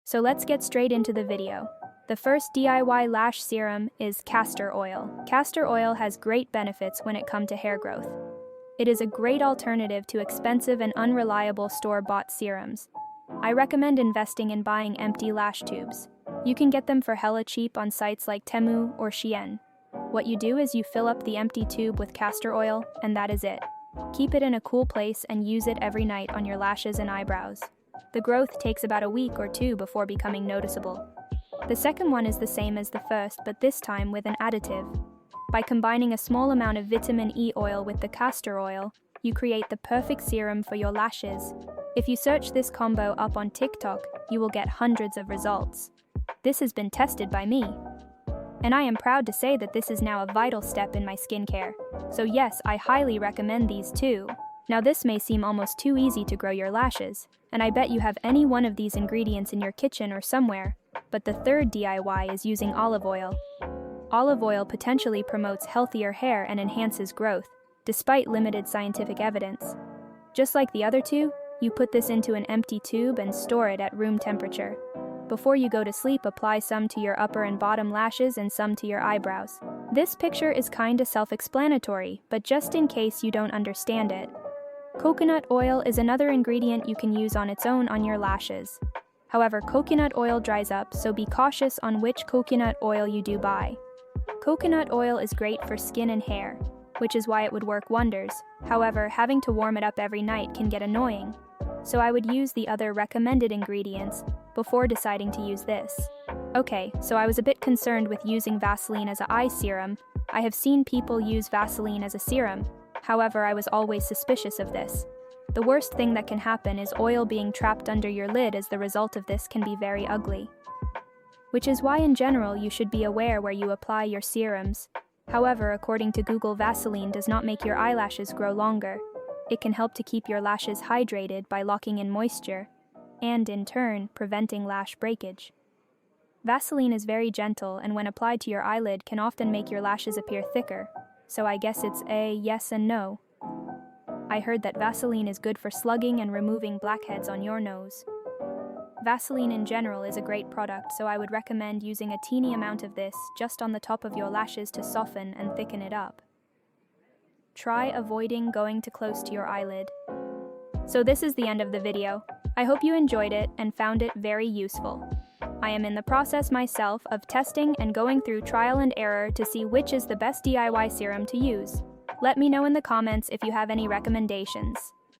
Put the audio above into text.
So let's get straight into the video. The first DIY lash serum is castor oil. Castor oil has great benefits when it comes to hair growth. It is a great alternative to expensive and unreliable store-bought serums. I recommend investing in buying empty lash tubes. You can get them for hella cheap on sites like Temu or Shein. What you do is you fill up the empty tube with castor oil, and that is it. Keep it in a cool place and use it every night on your lashes and eyebrows. The growth takes about a week or two before becoming noticeable. The second one is the same as the first, but this time with an additive. By combining a small amount of vitamin E oil with the castor oil, you create the perfect serum for your lashes. If you search this combo up on TikTok, you will get hundreds of results. This has been tested by me. And I am proud to say that this is now a vital step in my skincare. So yes, I highly recommend these too. Now this may seem almost too easy to grow your lashes, and I bet you have any one of these ingredients in your kitchen or somewhere, but the third DIY is using olive oil. Olive oil potentially promotes healthier hair and enhances growth, despite limited scientific evidence. Just like the other two, you put this into an empty tube and store it at room temperature. Before you go to sleep, apply some to your upper and bottom lashes and some to your eyebrows. This picture is kinda self-explanatory, but just in case you don't understand it. Coconut oil is another ingredient you can use on its own on your lashes. However, coconut oil dries up, so be cautious on which coconut oil you do buy. Coconut oil is great for skin and hair, which is why it would work wonders. However, having to warm it up every night can get annoying. So I would use the other recommended ingredients before deciding to use this. Okay, so I was a bit concerned with using Vaseline as an eye serum. I have seen people use Vaseline as a serum. However, I was always suspicious of this. The worst thing that can happen is oil being trapped under your lid, as the result of this can be very ugly. Which is why in general you should be aware where you apply your serums. However, according to Google, Vaseline does not make your eyelashes grow longer. It can help to keep your lashes hydrated by locking in moisture, and in turn, preventing lash breakage. Vaseline is very gentle, and when applied to your eyelid can often make your lashes appear thicker. So I guess it's a yes and no. I heard that Vaseline is good for slugging and removing blackheads on your nose. Vaseline in general is a great product, so I would recommend using a teeny amount of this just on the top of your lashes to soften and thicken it up. Try avoiding going too close to your eyelid. So this is the end of the video. I hope you enjoyed it and found it very useful. I am in the process myself of testing and going through trial and error to see which is the best DIY serum to use. Let me know in the comments if you have any recommendations.